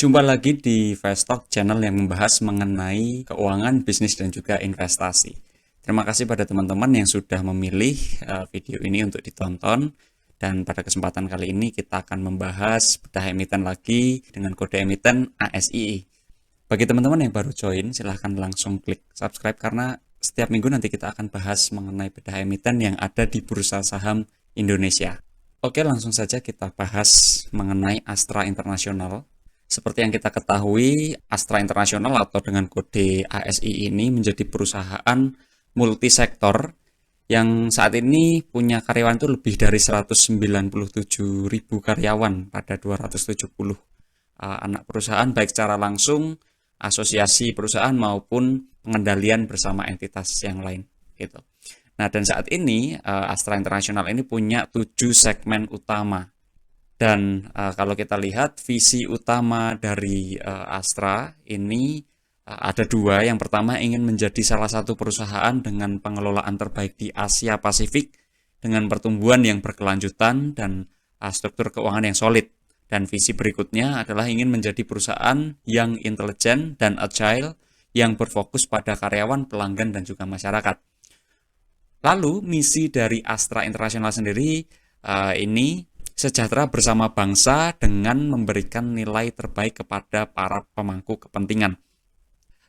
Jumpa lagi di Fast Talk Channel yang membahas mengenai keuangan, bisnis, dan juga investasi. Terima kasih pada teman-teman yang sudah memilih video ini untuk ditonton. Dan pada kesempatan kali ini kita akan membahas bedah emiten lagi dengan kode emiten ASII. Bagi teman-teman yang baru join, silahkan langsung klik subscribe karena setiap minggu nanti kita akan bahas mengenai bedah emiten yang ada di Bursa Saham Indonesia. Oke, langsung saja kita bahas mengenai Astra International. Seperti yang kita ketahui, Astra International atau dengan kode ASI ini menjadi perusahaan multisektor yang saat ini punya karyawan itu lebih dari 197.000 karyawan pada 270 anak perusahaan baik secara langsung, asosiasi perusahaan maupun pengendalian bersama entitas yang lain gitu. Nah, dan saat ini Astra International ini punya 7 segmen utama. Dan kalau kita lihat visi utama dari Astra ini ada dua. Yang pertama ingin menjadi salah satu perusahaan dengan pengelolaan terbaik di Asia Pasifik dengan pertumbuhan yang berkelanjutan dan struktur keuangan yang solid. Dan visi berikutnya adalah ingin menjadi perusahaan yang intelijen dan agile yang berfokus pada karyawan, pelanggan, dan juga masyarakat. Lalu misi dari Astra International sendiri ini sejahtera bersama bangsa dengan memberikan nilai terbaik kepada para pemangku kepentingan.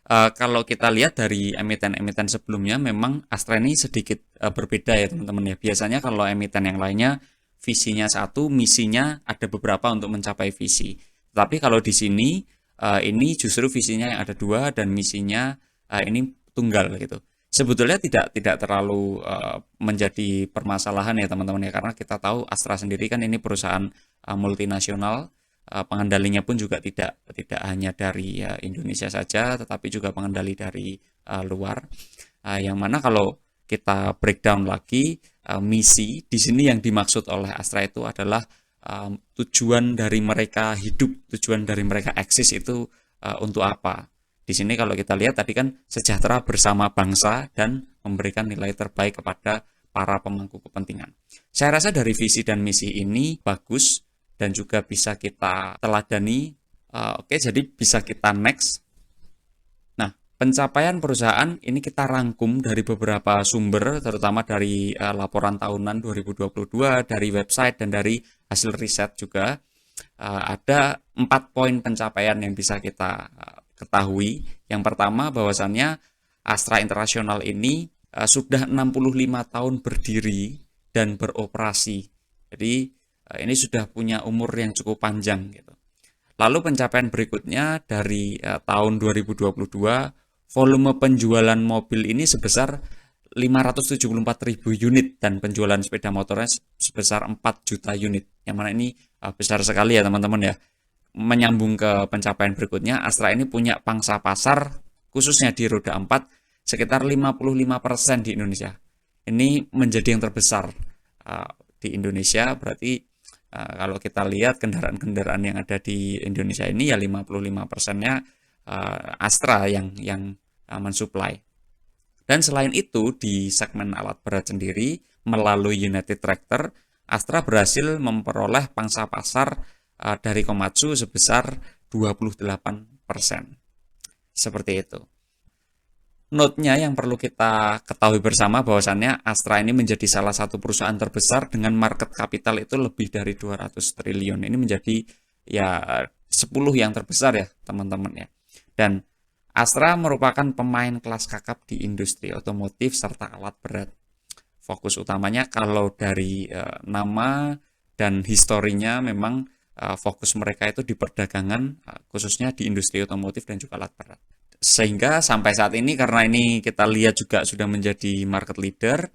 Kalau kita lihat dari emiten-emiten sebelumnya, memang Astra ini sedikit berbeda ya teman-teman ya. Biasanya kalau emiten yang lainnya visinya satu, misinya ada beberapa untuk mencapai visi. Tapi kalau di sini ini justru visinya yang ada dua dan misinya ini tunggal gitu. Sebetulnya tidak terlalu menjadi permasalahan ya teman-teman ya, karena kita tahu Astra sendiri kan ini perusahaan multinasional, pengendalinya pun juga tidak hanya dari Indonesia saja, tetapi juga pengendali dari luar. Yang mana kalau kita breakdown lagi, misi di sini yang dimaksud oleh Astra itu adalah tujuan dari mereka hidup, tujuan dari mereka eksis itu untuk apa. Di sini kalau kita lihat tadi kan sejahtera bersama bangsa dan memberikan nilai terbaik kepada para pemangku kepentingan. Saya rasa dari visi dan misi ini bagus dan juga bisa kita teladani. Oke, jadi bisa kita next. Nah, pencapaian perusahaan ini kita rangkum dari beberapa sumber, terutama dari laporan tahunan 2022, dari website dan dari hasil riset juga. Ada 4 poin pencapaian yang bisa kita ketahui. Yang pertama bahwasannya Astra International ini sudah 65 tahun berdiri dan beroperasi. Jadi ini sudah punya umur yang cukup panjang gitu. Lalu pencapaian berikutnya dari tahun 2022, volume penjualan mobil ini sebesar 574.000 unit dan penjualan sepeda motornya sebesar 4 juta unit. Yang mana ini besar sekali ya teman-teman ya. Menyambung ke pencapaian berikutnya, Astra ini punya pangsa pasar khususnya di roda 4 sekitar 55% di Indonesia. Ini menjadi yang terbesar di Indonesia, berarti kalau kita lihat kendaraan-kendaraan yang ada di Indonesia ini ya 55%-nya Astra yang mensuplai. Dan selain itu di segmen alat berat sendiri melalui United Tractor, Astra berhasil memperoleh pangsa pasar dari Komatsu sebesar 28%. Seperti itu. Note-nya yang perlu kita ketahui bersama bahwasannya Astra ini menjadi salah satu perusahaan terbesar dengan market capital itu lebih dari 200 triliun. Ini menjadi ya 10 yang terbesar ya teman-teman ya. Dan Astra merupakan pemain kelas kakap di industri otomotif serta alat berat. Fokus utamanya kalau dari nama dan historinya memang fokus mereka itu di perdagangan, khususnya di industri otomotif dan juga alat berat. Sehingga sampai saat ini karena ini kita lihat juga sudah menjadi market leader,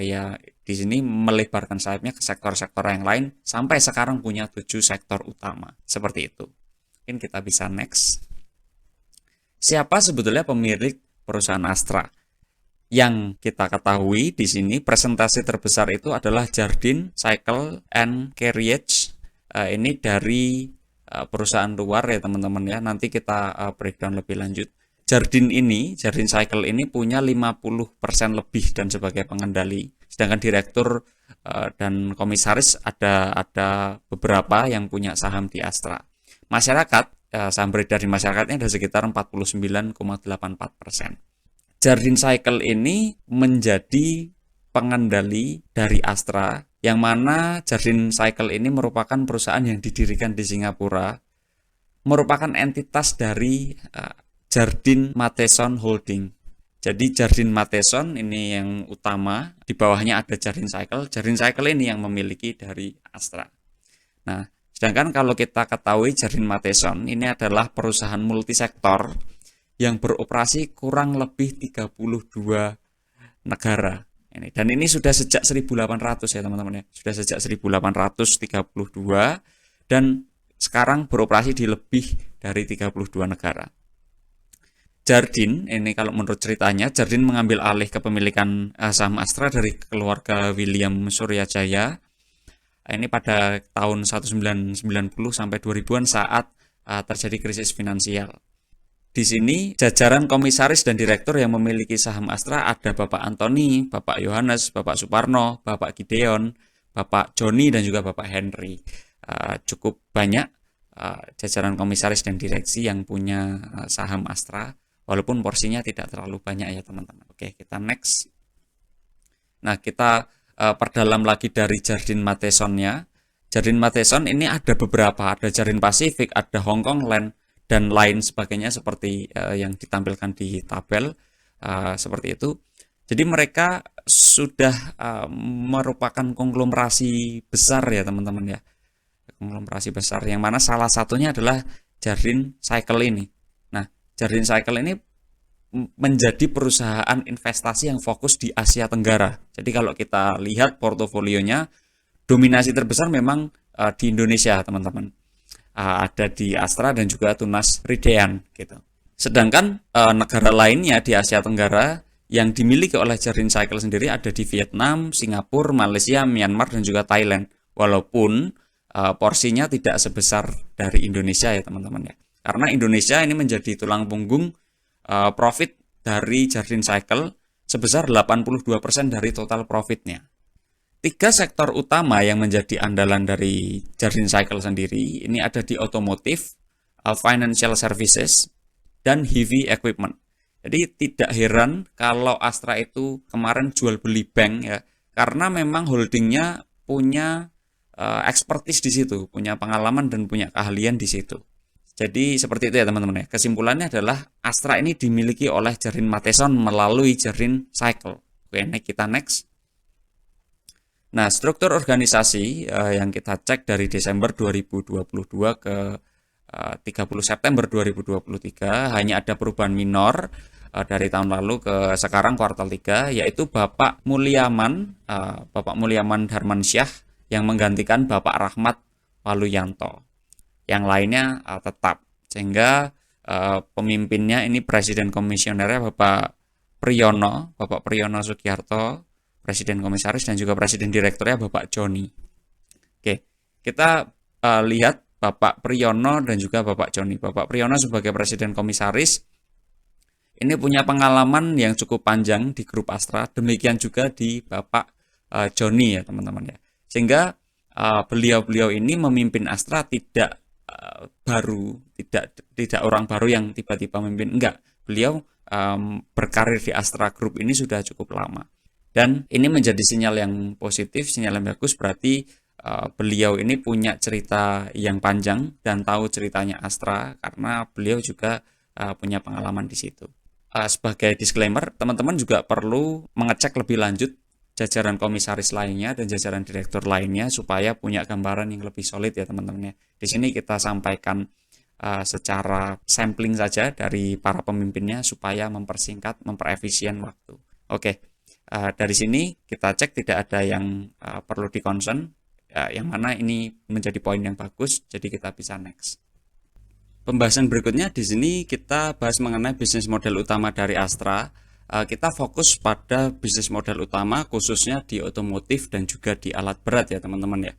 ya di sini melebarkan sayapnya ke sektor-sektor yang lain sampai sekarang punya 7 sektor utama. Seperti itu. Mungkin kita bisa next. Siapa sebetulnya pemilik perusahaan Astra? Yang kita ketahui di sini presentasi terbesar itu adalah Jardine Cycle and Carriage. Ini dari perusahaan luar ya teman-teman ya. Nanti kita breakdown lebih lanjut. Jardine Cycle ini punya 50% lebih dan sebagai pengendali. Sedangkan direktur dan komisaris ada beberapa yang punya saham di Astra. Masyarakat saham beredar di masyarakatnya ada sekitar 49,84%. Jardine Cycle ini menjadi pengendali dari Astra, yang mana Jardine Cycle ini merupakan perusahaan yang didirikan di Singapura, merupakan entitas dari Jardine Matheson Holding. Jadi Jardine Matheson ini yang utama, di bawahnya ada Jardine Cycle. Jardine Cycle ini yang memiliki dari Astra. Nah, sedangkan kalau kita ketahui Jardine Matheson ini adalah perusahaan multisektor yang beroperasi kurang lebih 32 negara. Dan ini sudah sejak 1800 ya teman-teman ya. Sudah sejak 1832 dan sekarang beroperasi di lebih dari 32 negara. Jardine, ini kalau menurut ceritanya, Jardine mengambil alih kepemilikan saham Astra dari keluarga William Suryajaya. Ini pada tahun 1990 sampai 2000-an saat terjadi krisis finansial. Di sini jajaran komisaris dan direktur yang memiliki saham Astra ada Bapak Anthony, Bapak Yohanes, Bapak Suparno, Bapak Gideon, Bapak Joni, dan juga Bapak Henry. Cukup banyak jajaran komisaris dan direksi yang punya saham Astra, walaupun porsinya tidak terlalu banyak ya teman-teman. Oke, kita next. Nah, kita perdalam lagi dari Jardine Mathesonnya. Jardine Matheson ini ada beberapa, ada Jardine Pacific, ada Hong Kong Land, dan lain sebagainya seperti yang ditampilkan di tabel seperti itu. Jadi mereka sudah merupakan konglomerasi besar ya teman-teman ya. Konglomerasi besar yang mana salah satunya adalah Jardine Cycle ini. Nah, Jardine Cycle ini menjadi perusahaan investasi yang fokus di Asia Tenggara. Jadi kalau kita lihat portofolionya, dominasi terbesar memang di Indonesia teman-teman. Ada di Astra dan juga Tunas Ridean gitu. Sedangkan negara lainnya di Asia Tenggara yang dimiliki oleh Jardine Cycle sendiri ada di Vietnam, Singapura, Malaysia, Myanmar, dan juga Thailand. Walaupun porsinya tidak sebesar dari Indonesia ya teman-teman ya. Karena Indonesia ini menjadi tulang punggung profit dari Jardine Cycle sebesar 82% dari total profitnya. 3 sektor utama yang menjadi andalan dari Jardine Cycle sendiri ini ada di otomotif, financial services, dan heavy equipment. Jadi tidak heran kalau Astra itu kemarin jual beli bank ya, karena memang holdingnya punya expertise di situ, punya pengalaman dan punya keahlian di situ. Jadi seperti itu ya teman-teman ya. Kesimpulannya adalah Astra ini dimiliki oleh Jardine Matheson melalui Jardine Cycle. Oke, kita next. Nah, struktur organisasi yang kita cek dari Desember 2022 ke 30 September 2023 hanya ada perubahan minor dari tahun lalu ke sekarang kuartal 3, yaitu Bapak Mulyaman Darmansyah yang menggantikan Bapak Rahmat Waluyanto. Yang lainnya tetap, sehingga pemimpinnya ini Presiden Komisionernya Bapak Priyono Sugiharto, Presiden Komisaris, dan juga Presiden Direkturnya Bapak Joni. Oke, kita lihat Bapak Priyono dan juga Bapak Joni. Bapak Priyono sebagai Presiden Komisaris ini punya pengalaman yang cukup panjang di grup Astra, demikian juga di Bapak Joni ya teman-teman ya. Sehingga beliau-beliau ini memimpin Astra tidak baru, tidak orang baru yang tiba-tiba memimpin, enggak. Beliau berkarir di Astra Group ini sudah cukup lama. Dan ini menjadi sinyal yang positif, sinyal yang bagus, berarti beliau ini punya cerita yang panjang dan tahu ceritanya Astra karena beliau juga punya pengalaman di situ. Sebagai disclaimer, teman-teman juga perlu mengecek lebih lanjut jajaran komisaris lainnya dan jajaran direktur lainnya supaya punya gambaran yang lebih solid ya teman-teman ya. Di sini kita sampaikan secara sampling saja dari para pemimpinnya supaya mempersingkat, memperefisien waktu. Oke, dari sini kita cek tidak ada yang perlu di-concern, yang mana ini menjadi poin yang bagus, jadi kita bisa next. Pembahasan berikutnya di sini kita bahas mengenai bisnis model utama dari Astra. Kita fokus pada bisnis model utama khususnya di otomotif dan juga di alat berat ya teman-teman ya.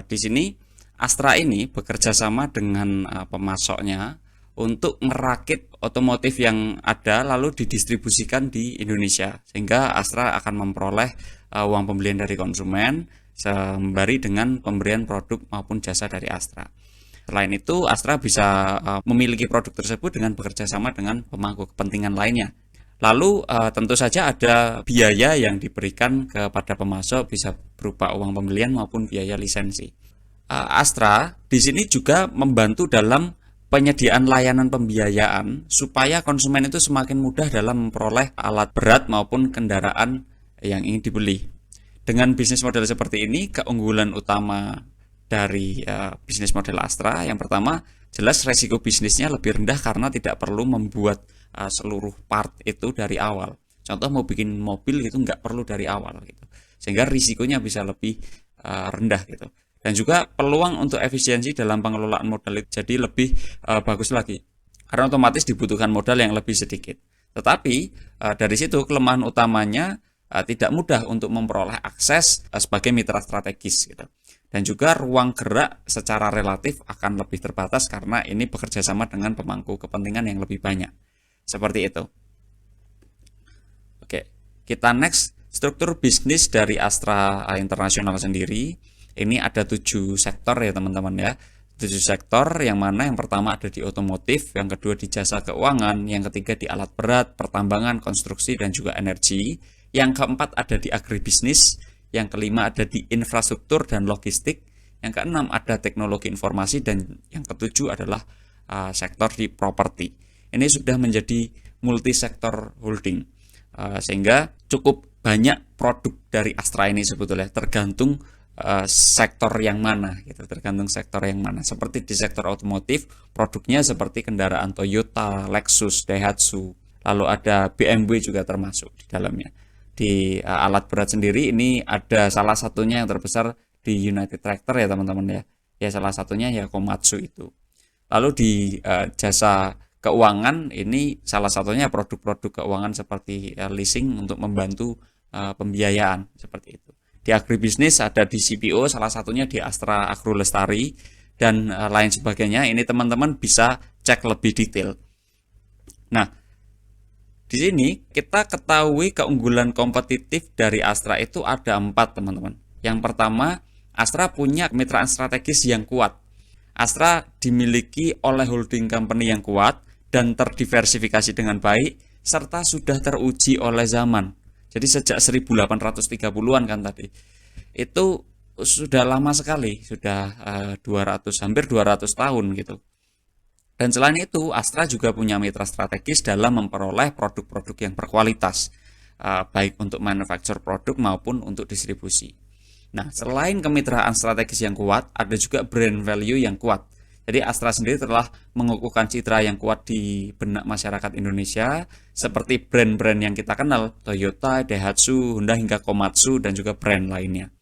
Di sini Astra ini bekerja sama dengan pemasoknya untuk merakit otomotif yang ada lalu didistribusikan di Indonesia, sehingga Astra akan memperoleh uang pembelian dari konsumen sembari dengan pemberian produk maupun jasa dari Astra. Selain itu, Astra bisa memiliki produk tersebut dengan bekerja sama dengan pemangku kepentingan lainnya. Lalu tentu saja ada biaya yang diberikan kepada pemasok, bisa berupa uang pembelian maupun biaya lisensi. Astra di sini juga membantu dalam penyediaan layanan pembiayaan supaya konsumen itu semakin mudah dalam memperoleh alat berat maupun kendaraan yang ingin dibeli. Dengan bisnis model seperti ini, keunggulan utama dari bisnis model Astra yang pertama, jelas resiko bisnisnya lebih rendah karena tidak perlu membuat seluruh part itu dari awal. Contoh mau bikin mobil itu nggak perlu dari awal gitu, sehingga risikonya bisa lebih rendah gitu. Dan juga peluang untuk efisiensi dalam pengelolaan modal itu jadi lebih bagus lagi, karena otomatis dibutuhkan modal yang lebih sedikit. Tetapi dari situ kelemahan utamanya tidak mudah untuk memperoleh akses sebagai mitra strategis gitu. Dan juga ruang gerak secara relatif akan lebih terbatas karena ini bekerja sama dengan pemangku kepentingan yang lebih banyak. Seperti itu. Oke, kita next, struktur bisnis dari Astra International sendiri. Ini ada 7 sektor ya teman-teman ya. 7 sektor yang mana yang pertama ada di otomotif, yang kedua di jasa keuangan, yang ketiga di alat berat, pertambangan, konstruksi, dan juga energi. Yang keempat ada di agribisnis, yang kelima ada di infrastruktur dan logistik, yang keenam ada teknologi informasi, dan yang ketujuh adalah sektor di properti. Ini sudah menjadi multisektor holding, sehingga cukup banyak produk dari Astra ini sebetulnya tergantung sektor yang mana gitu, tergantung sektor yang mana. Seperti di sektor otomotif, produknya seperti kendaraan Toyota, Lexus, Daihatsu, lalu ada BMW juga termasuk di dalamnya. Di alat berat sendiri ini ada salah satunya yang terbesar di United Tractor ya teman-teman ya. Ya salah satunya ya Komatsu itu. Lalu di jasa keuangan ini salah satunya produk-produk keuangan seperti leasing untuk membantu pembiayaan seperti itu. Di agribisnis ada di CPO, salah satunya di Astra Agro Lestari, dan lain sebagainya. Ini teman-teman bisa cek lebih detail. Nah, di sini kita ketahui keunggulan kompetitif dari Astra itu ada 4 teman-teman. Yang pertama, Astra punya kemitraan strategis yang kuat. Astra dimiliki oleh holding company yang kuat dan terdiversifikasi dengan baik, serta sudah teruji oleh zaman. Jadi sejak 1830-an kan tadi. Itu sudah lama sekali, sudah hampir 200 tahun gitu. Dan selain itu, Astra juga punya mitra strategis dalam memperoleh produk-produk yang berkualitas, baik untuk manufacture produk maupun untuk distribusi. Nah, selain kemitraan strategis yang kuat, ada juga brand value yang kuat. Jadi Astra sendiri telah mengukuhkan citra yang kuat di benak masyarakat Indonesia seperti brand-brand yang kita kenal, Toyota, Daihatsu, Honda hingga Komatsu, dan juga brand lainnya.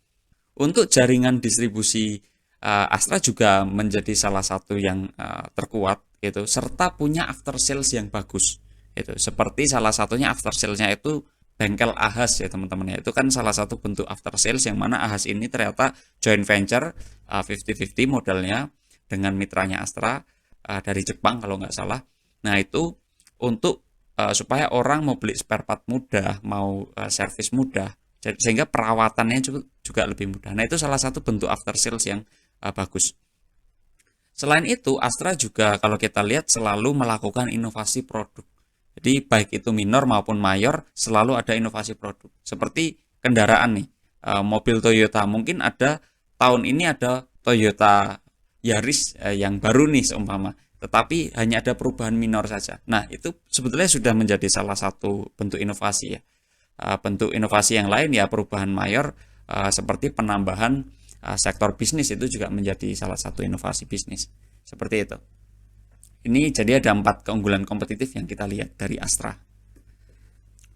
Untuk jaringan distribusi, Astra juga menjadi salah satu yang terkuat gitu, serta punya after sales yang bagus. Itu seperti salah satunya after sales-nya itu bengkel Ahas ya teman-teman ya. Itu kan salah satu bentuk after sales yang mana Ahas ini ternyata joint venture 50-50 modelnya dengan mitranya Astra dari Jepang kalau nggak salah. Nah itu untuk supaya orang mau beli spare part mudah, mau servis mudah, sehingga perawatannya juga lebih mudah. Nah itu salah satu bentuk after sales yang bagus. Selain itu Astra juga kalau kita lihat selalu melakukan inovasi produk. Jadi baik itu minor maupun mayor selalu ada inovasi produk. Seperti kendaraan nih, mobil Toyota mungkin ada tahun ini ada Toyota Yaris yang baru nih seumpama, tetapi hanya ada perubahan minor saja. Nah itu sebetulnya sudah menjadi salah satu bentuk inovasi ya. Bentuk inovasi yang lain ya perubahan mayor seperti penambahan sektor bisnis itu juga menjadi salah satu inovasi bisnis seperti itu. Ini jadi ada 4 keunggulan kompetitif yang kita lihat dari Astra.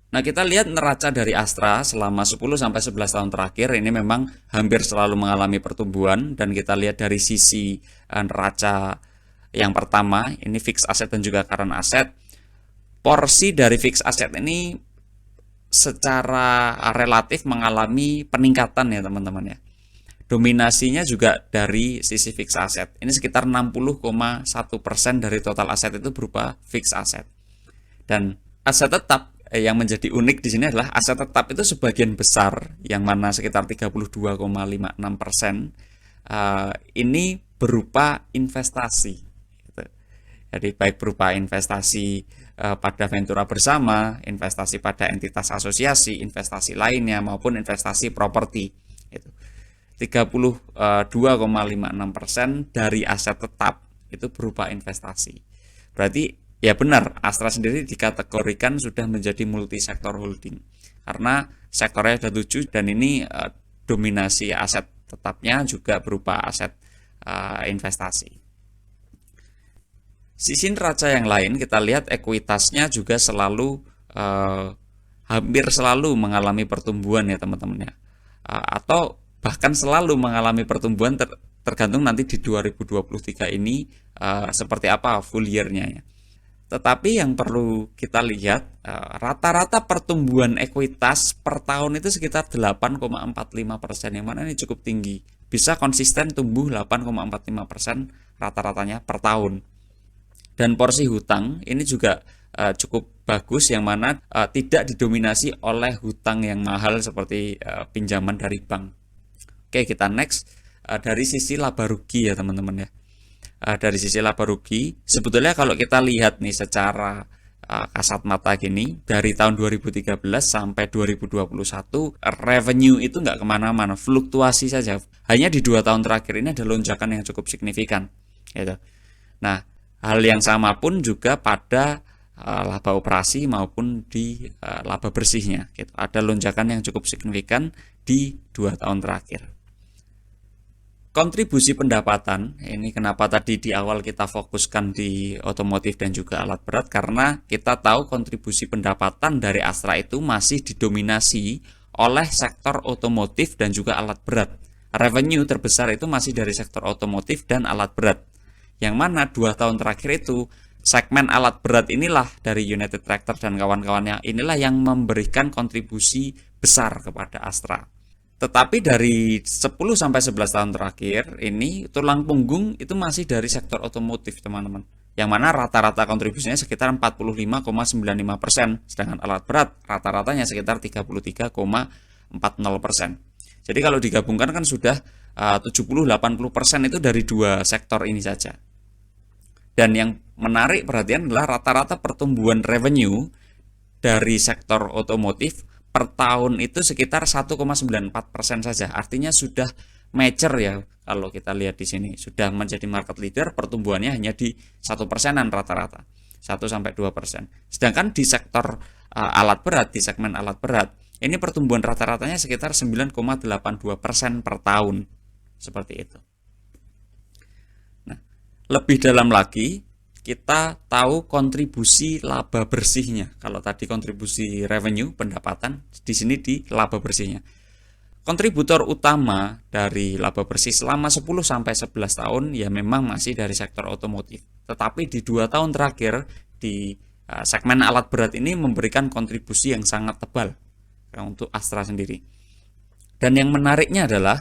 Nah, kita lihat neraca dari Astra selama 10-11 tahun terakhir ini memang hampir selalu mengalami pertumbuhan, dan kita lihat dari sisi neraca yang pertama, ini fixed asset dan juga current asset. Porsi dari fixed asset ini secara relatif mengalami peningkatan ya teman-teman ya. Dominasinya juga dari sisi fixed asset. Ini sekitar 60,1% dari total aset itu berupa fixed asset. Dan aset tetap yang menjadi unik di sini adalah aset tetap itu sebagian besar, yang mana sekitar 32,56%, ini berupa investasi. Gitu. Jadi baik berupa investasi pada ventura bersama, investasi pada entitas asosiasi, investasi lainnya maupun investasi properti. Itu 32,56% dari aset tetap itu berupa investasi. Berarti ya benar, Astra sendiri dikategorikan sudah menjadi multisektor holding karena sektornya ada 7 dan ini dominasi aset tetapnya juga berupa aset investasi. Sisi neraca yang lain kita lihat ekuitasnya juga selalu hampir selalu mengalami pertumbuhan ya teman-teman ya, atau bahkan selalu mengalami pertumbuhan tergantung nanti di 2023 ini seperti apa full year-nya ya. Tetapi yang perlu kita lihat rata-rata pertumbuhan ekuitas per tahun itu sekitar 8,45%, yang mana ini cukup tinggi, bisa konsisten tumbuh 8,45% rata-ratanya per tahun. Dan porsi hutang ini juga cukup bagus, yang mana tidak didominasi oleh hutang yang mahal seperti pinjaman dari bank. Oke, kita next dari sisi laba rugi ya teman-teman ya. Dari sisi laba rugi, sebetulnya kalau kita lihat nih secara kasat mata gini, dari tahun 2013 sampai 2021 revenue itu nggak kemana-mana, fluktuasi saja. Hanya di 2 tahun terakhir ini ada lonjakan yang cukup signifikan gitu. Nah, hal yang sama pun juga pada laba operasi maupun di laba bersihnya gitu. Ada lonjakan yang cukup signifikan di 2 tahun terakhir. Kontribusi pendapatan, ini kenapa tadi di awal kita fokuskan di otomotif dan juga alat berat, karena kita tahu kontribusi pendapatan dari Astra itu masih didominasi oleh sektor otomotif dan juga alat berat. Revenue terbesar itu masih dari sektor otomotif dan alat berat. Yang mana 2 tahun terakhir itu segmen alat berat inilah dari United Tractor dan kawan-kawannya, inilah yang memberikan kontribusi besar kepada Astra. Tetapi dari 10 sampai 11 tahun terakhir ini tulang punggung itu masih dari sektor otomotif teman-teman, yang mana rata-rata kontribusinya sekitar 45,95%, sedangkan alat berat rata-ratanya sekitar 33,40%. Jadi kalau digabungkan kan sudah 70-80% itu dari 2 sektor ini saja. Dan yang menarik perhatian adalah rata-rata pertumbuhan revenue dari sektor otomotif per tahun itu sekitar 1,94% saja. Artinya sudah mature ya, kalau kita lihat di sini sudah menjadi market leader, pertumbuhannya hanya di 1%-an rata-rata, 1-2%. Sedangkan di sektor alat berat, di segmen alat berat, ini pertumbuhan rata-ratanya sekitar 9,82% per tahun. Seperti itu. Nah, lebih dalam lagi kita tahu kontribusi laba bersihnya. Kalau tadi kontribusi revenue, pendapatan, di sini di laba bersihnya. Kontributor utama dari laba bersih selama 10 sampai 11 tahun ya memang masih dari sektor otomotif. Tetapi di 2 tahun terakhir di segmen alat berat ini memberikan kontribusi yang sangat tebal untuk Astra sendiri. Dan yang menariknya adalah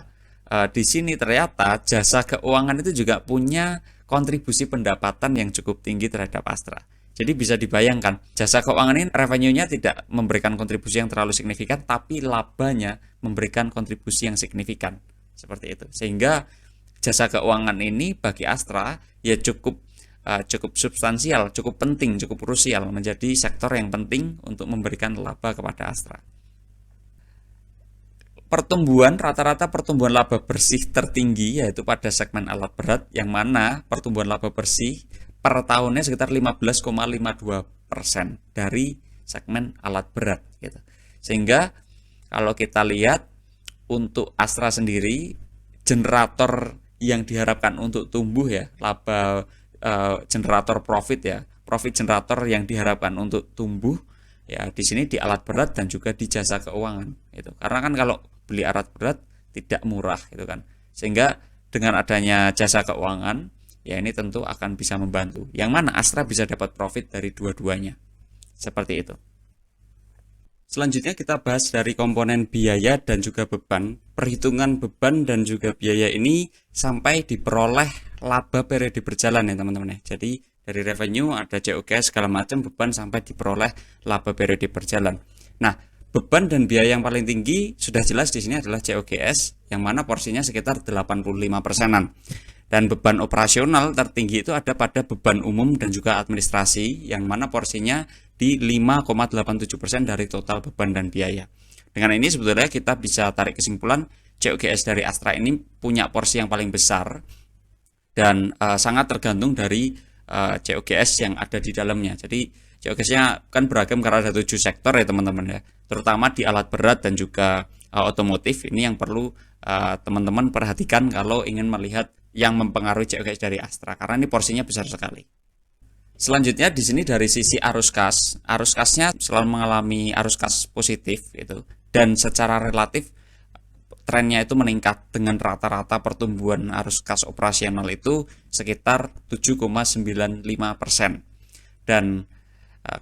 di sini ternyata jasa keuangan itu juga punya kontribusi pendapatan yang cukup tinggi terhadap Astra. Jadi bisa dibayangkan, jasa keuangan ini revenue-nya tidak memberikan kontribusi yang terlalu signifikan, tapi labanya memberikan kontribusi yang signifikan. Seperti itu. Sehingga jasa keuangan ini bagi Astra ya cukup substansial, cukup penting, cukup krusial, menjadi sektor yang penting untuk memberikan laba kepada Astra. Rata-rata pertumbuhan laba bersih tertinggi yaitu pada segmen alat berat, yang mana pertumbuhan laba bersih per tahunnya sekitar 15,52% dari segmen alat berat gitu. Sehingga kalau kita lihat untuk Astra sendiri, generator yang diharapkan untuk tumbuh ya, laba generator profit ya, profit generator yang diharapkan untuk tumbuh ya di sini di alat berat dan juga di jasa keuangan itu. Karena kan kalau beli alat berat tidak murah gitu kan. Sehingga dengan adanya jasa keuangan ya ini tentu akan bisa membantu. Yang mana Astra bisa dapat profit dari dua-duanya. Seperti itu. Selanjutnya kita bahas dari komponen biaya dan juga beban. Perhitungan beban dan juga biaya ini sampai diperoleh laba periode berjalan ya teman-teman ya. Jadi dari revenue ada COGS segala macam, beban sampai diperoleh laba periode berjalan. Nah, beban dan biaya yang paling tinggi sudah jelas di sini adalah COGS, yang mana porsinya sekitar 85%-an. Dan beban operasional tertinggi itu ada pada beban umum dan juga administrasi, yang mana porsinya di 5,87% dari total beban dan biaya. Dengan ini sebetulnya kita bisa tarik kesimpulan COGS dari Astra ini punya porsi yang paling besar dan sangat tergantung dari COGS yang ada di dalamnya. Jadi COGS-nya kan beragam karena ada 7 sektor ya teman-teman ya, terutama di alat berat dan juga otomotif. Ini yang perlu teman-teman perhatikan kalau ingin melihat yang mempengaruhi COGS dari Astra, karena ini porsinya besar sekali. Selanjutnya di sini dari sisi arus kasnya selalu mengalami arus kas positif gitu, dan secara relatif trennya itu meningkat dengan rata-rata pertumbuhan arus kas operasional itu sekitar 7,95%. Dan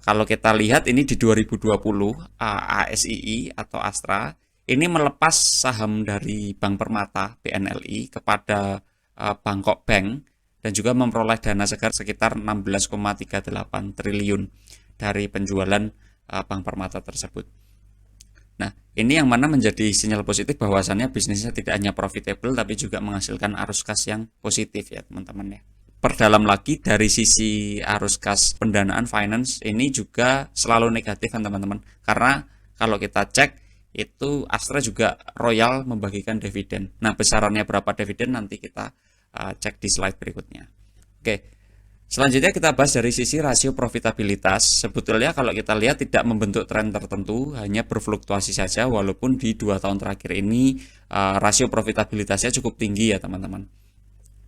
kalau kita lihat ini di 2020 ASII atau Astra ini melepas saham dari Bank Permata BNLI kepada Bangkok Bank dan juga memperoleh dana sekitar 16,38 triliun dari penjualan Bank Permata tersebut. Nah, ini yang mana menjadi sinyal positif bahwasannya bisnisnya tidak hanya profitable tapi juga menghasilkan arus kas yang positif ya teman-teman ya. Perdalam lagi dari sisi arus kas pendanaan finance ini juga selalu negatif kan teman-teman, karena kalau kita cek itu Astra juga royal membagikan dividen. Nah, besarannya berapa dividen nanti kita cek di slide berikutnya. Oke, selanjutnya kita bahas dari sisi rasio profitabilitas. Sebetulnya kalau kita lihat tidak membentuk tren tertentu, hanya berfluktuasi saja, walaupun di 2 tahun terakhir ini rasio profitabilitasnya cukup tinggi ya teman-teman.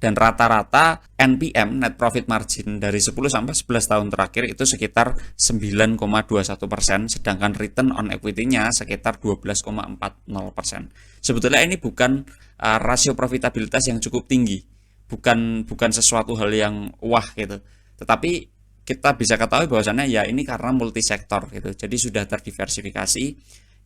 Dan rata-rata NPM net profit margin dari 10 sampai 11 tahun terakhir itu sekitar 9,21%, sedangkan return on equity-nya sekitar 12,40%. Sebetulnya ini bukan rasio profitabilitas yang cukup tinggi, bukan sesuatu hal yang wah gitu. Tetapi kita bisa ketahui bahwasannya ya ini karena multisektor gitu. Jadi sudah terdiversifikasi.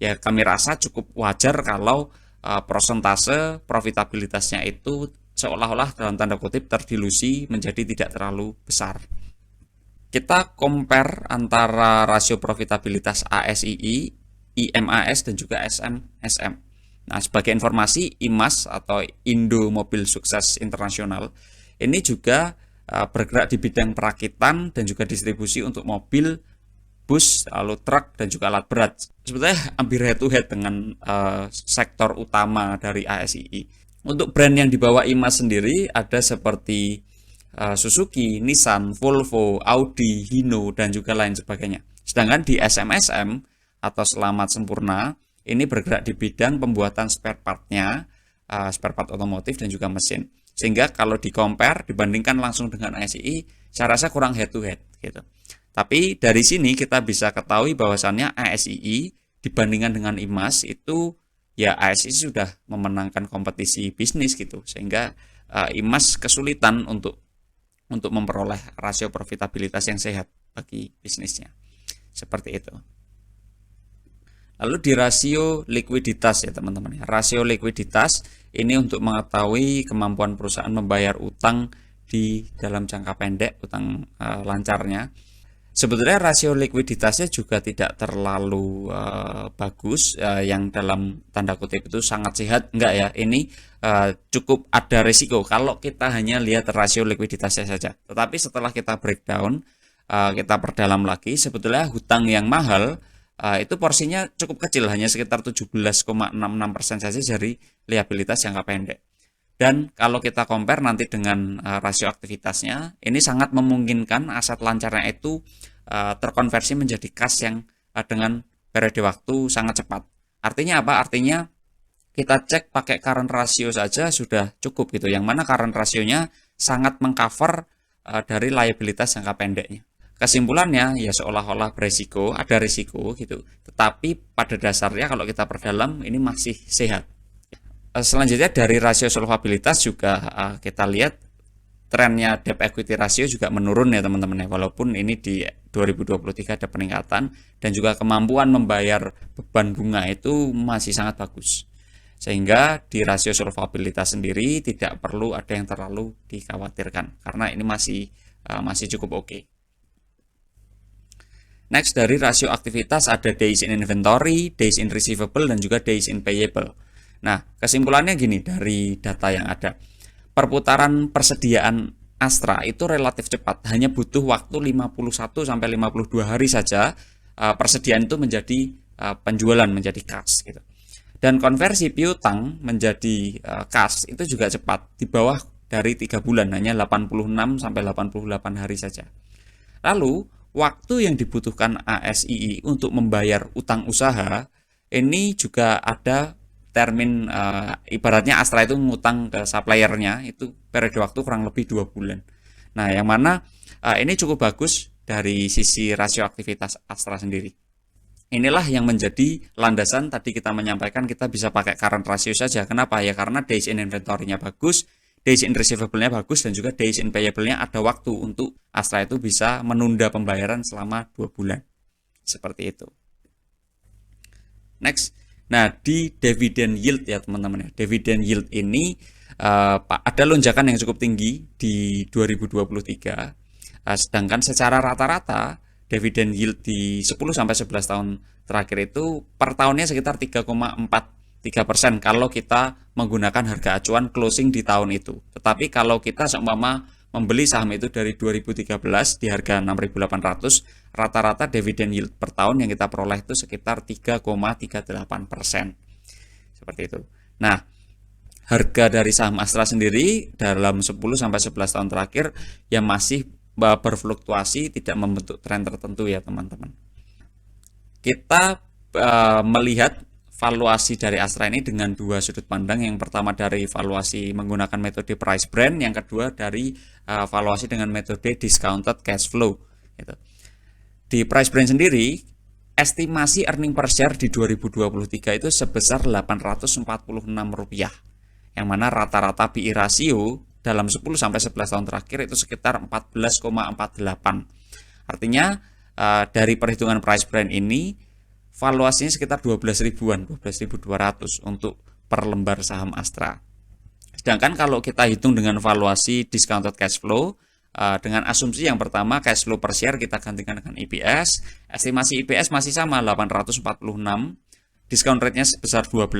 Ya kami rasa cukup wajar kalau persentase profitabilitasnya itu seolah-olah dalam tanda kutip terdilusi menjadi tidak terlalu besar. Kita compare antara rasio profitabilitas ASII, IMAS dan juga SMSM. Nah, sebagai informasi, IMAS atau Indo Mobil Sukses Internasional ini juga bergerak di bidang perakitan dan juga distribusi untuk mobil, bus, lalu truk dan juga alat berat. Sebetulnya hampir head to head dengan sektor utama dari ASII. Untuk brand yang dibawa IMAS sendiri ada seperti Suzuki, Nissan, Volvo, Audi, Hino, dan juga lain sebagainya. Sedangkan di SMSM atau Selamat Sempurna ini bergerak di bidang pembuatan spare part-nya, spare part otomotif dan juga mesin. Sehingga kalau di-compare, dibandingkan langsung dengan ASII, saya rasa kurang head to head gitu. Tapi dari sini kita bisa ketahui bahwasannya ASII dibandingkan dengan IMAS itu ya ASII sudah memenangkan kompetisi bisnis gitu, sehingga IMAS kesulitan untuk memperoleh rasio profitabilitas yang sehat bagi bisnisnya. Seperti itu. Lalu di rasio likuiditas ya teman-teman. Rasio likuiditas ini untuk mengetahui kemampuan perusahaan membayar utang di dalam jangka pendek, utang lancarnya. Sebetulnya rasio likuiditasnya juga tidak terlalu bagus, yang dalam tanda kutip itu sangat sehat, enggak ya. Ini cukup ada risiko kalau kita hanya lihat rasio likuiditasnya saja. Tetapi setelah kita breakdown, kita perdalam lagi, sebetulnya hutang yang mahal itu porsinya cukup kecil, hanya sekitar 17,66% saja dari liabilitas jangka pendek. Dan kalau kita compare nanti dengan rasio aktivitasnya, ini sangat memungkinkan aset lancarnya itu terkonversi menjadi kas yang dengan periode waktu sangat cepat. Artinya apa? Artinya kita cek pakai current ratio saja sudah cukup gitu. Yang mana current rasionya sangat mengcover dari liabilitas jangka pendeknya. Kesimpulannya ya seolah-olah beresiko, ada risiko gitu. Tetapi pada dasarnya kalau kita perdalam ini masih sehat. Selanjutnya dari rasio solvabilitas juga kita lihat trennya debt equity ratio juga menurun ya teman-teman ya, walaupun ini di 2023 ada peningkatan dan juga kemampuan membayar beban bunga itu masih sangat bagus, sehingga di rasio solvabilitas sendiri tidak perlu ada yang terlalu dikhawatirkan karena ini masih cukup oke. Next dari rasio aktivitas ada days in inventory, days in receivable dan juga days in payable. Nah, kesimpulannya gini dari data yang ada. perputaran persediaan Astra itu relatif cepat, hanya butuh waktu 51 sampai 52 hari saja persediaan itu menjadi penjualan, menjadi kas gitu. Dan konversi piutang menjadi kas itu juga cepat, di bawah dari 3 bulan, hanya 86 sampai 88 hari saja. Lalu waktu yang dibutuhkan ASII untuk membayar utang usaha ini juga ada termin, ibaratnya Astra itu ngutang ke suppliernya itu periode waktu kurang lebih 2 bulan. Nah, yang mana ini cukup bagus dari sisi rasio aktivitas Astra sendiri. Inilah yang menjadi landasan tadi kita menyampaikan kita bisa pakai current ratio saja. Kenapa? Ya karena days in inventory-nya bagus, days in receivable-nya bagus, dan juga days in payable-nya ada waktu untuk Astra itu bisa menunda pembayaran selama 2 bulan. Seperti itu. Next. Nah, di dividend yield ya teman-teman ya. Dividend yield ini ada lonjakan yang cukup tinggi di 2023. Sedangkan secara rata-rata dividen yield di 10 sampai 11 tahun terakhir itu per tahunnya sekitar 3,43% kalau kita menggunakan harga acuan closing di tahun itu. Tetapi kalau kita seumpama membeli saham itu dari 2013 di harga 6.800, rata-rata dividen yield per tahun yang kita peroleh itu sekitar 3,38%. Seperti itu. Nah, harga dari saham Astra sendiri dalam 10 sampai 11 tahun terakhir yang masih berfluktuasi, tidak membentuk tren tertentu ya teman-teman. Kita melihat valuasi dari Astra ini dengan dua sudut pandang. Yang pertama dari valuasi menggunakan metode price brand, yang kedua dari valuasi dengan metode discounted cash flow gitu. Di price brand sendiri, estimasi earning per share di 2023 itu sebesar Rp846, yang mana rata-rata PE rasio dalam 10 sampai 11 tahun terakhir itu sekitar 14,48. Artinya dari perhitungan price brand ini valuasinya sekitar 12 ribuan, 12.200 untuk per lembar saham Astra. Sedangkan kalau kita hitung dengan valuasi discounted cash flow, dengan asumsi yang pertama cash flow per share kita gantikan dengan EPS, estimasi EPS masih sama 846, discount rate-nya sebesar 12,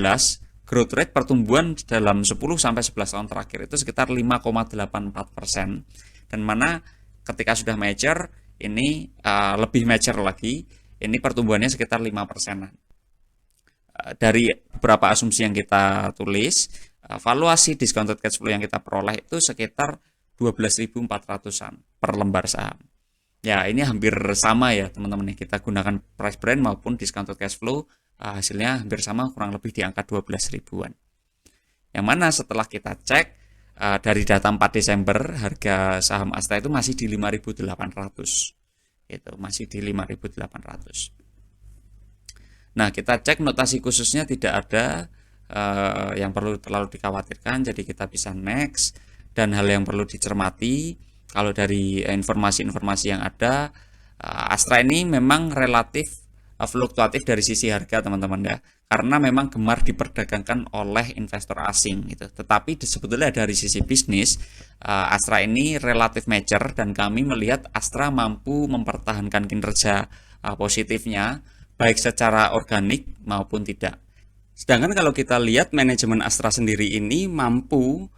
growth rate pertumbuhan dalam 10 sampai 11 tahun terakhir itu sekitar 5,84%. Dan mana ketika sudah mature ini lebih mature lagi, ini pertumbuhannya sekitar 5%. Dari beberapa asumsi yang kita tulis, valuasi discounted cash flow yang kita peroleh itu sekitar 12.400-an per lembar saham. Ya, ini hampir sama ya teman-teman. Kita gunakan price brand maupun discounted cash flow, hasilnya hampir sama, kurang lebih di angka 12 ribuan. Yang mana setelah kita cek dari data 4 Desember harga saham Astra itu masih di 5.800. Itu masih di 5.800. Nah, kita cek notasi khususnya tidak ada yang perlu terlalu dikhawatirkan, jadi kita bisa next. Dan hal yang perlu dicermati kalau dari informasi-informasi yang ada, Astra ini memang relatif fluktuatif dari sisi harga teman-teman ya, karena memang gemar diperdagangkan oleh investor asing gitu. Tetapi sebetulnya dari sisi bisnis, Astra ini relatif mature dan kami melihat Astra mampu mempertahankan kinerja positifnya baik secara organik maupun tidak. Sedangkan kalau kita lihat manajemen Astra sendiri ini mampu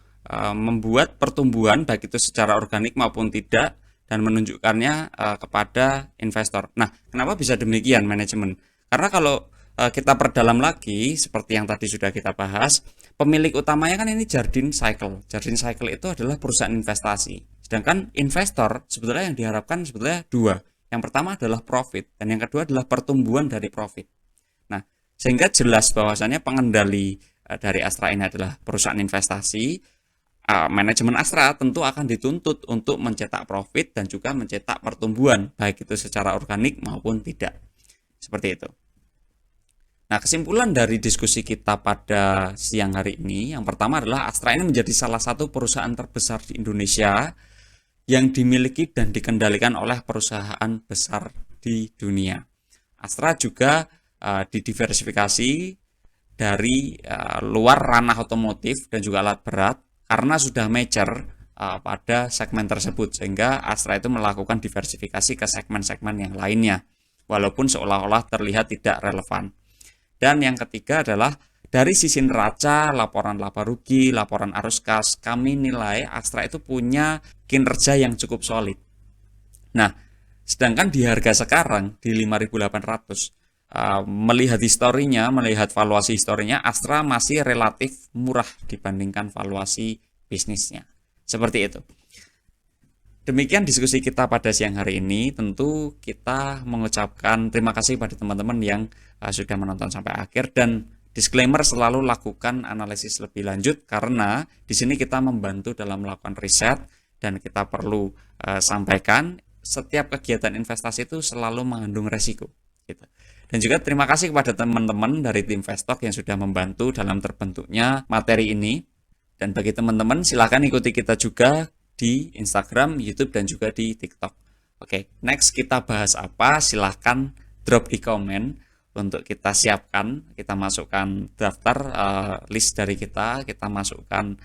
membuat pertumbuhan baik itu secara organik maupun tidak dan menunjukkannya kepada investor. Nah, kenapa bisa demikian manajemen? Karena kalau kita perdalam lagi seperti yang tadi sudah kita bahas, pemilik utamanya kan ini Jardine Cycle. Jardine Cycle itu adalah perusahaan investasi. Sedangkan investor sebetulnya yang diharapkan sebetulnya dua. Yang pertama adalah profit dan yang kedua adalah pertumbuhan dari profit. Nah, sehingga jelas bahwasannya pengendali dari Astra ini adalah perusahaan investasi. Manajemen Astra tentu akan dituntut untuk mencetak profit dan juga mencetak pertumbuhan baik itu secara organik maupun tidak. Seperti itu. Nah, kesimpulan dari diskusi kita pada siang hari ini yang pertama adalah Astra ini menjadi salah satu perusahaan terbesar di Indonesia yang dimiliki dan dikendalikan oleh perusahaan besar di dunia. Astra juga didiversifikasi dari luar ranah otomotif dan juga alat berat karena sudah mature pada segmen tersebut, sehingga Astra itu melakukan diversifikasi ke segmen-segmen yang lainnya walaupun seolah-olah terlihat tidak relevan. Dan yang ketiga adalah Dari sisi neraca, laporan laba rugi, laporan arus kas, kami nilai Astra itu punya kinerja yang cukup solid. Nah, sedangkan di harga sekarang di 5.800, melihat historinya, melihat valuasi historinya, Astra masih relatif murah dibandingkan valuasi bisnisnya. Seperti itu. Demikian diskusi kita pada siang hari ini. Tentu kita mengucapkan terima kasih pada teman-teman yang sudah menonton sampai akhir, dan disclaimer, selalu lakukan analisis lebih lanjut karena di sini kita membantu dalam melakukan riset, dan kita perlu sampaikan setiap kegiatan investasi itu selalu mengandung resiko gitu. Dan juga terima kasih kepada teman-teman dari tim Vestok yang sudah membantu dalam terbentuknya materi ini. Dan bagi teman-teman, silahkan ikuti kita juga di Instagram, YouTube, dan juga di TikTok. Oke, next kita bahas apa? Silahkan drop di komen untuk kita siapkan, kita masukkan daftar list dari kita masukkan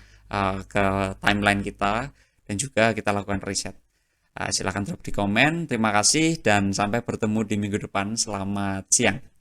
ke timeline kita, dan juga kita lakukan riset. Silahkan drop di komen. Terima kasih dan sampai bertemu di minggu depan. Selamat siang.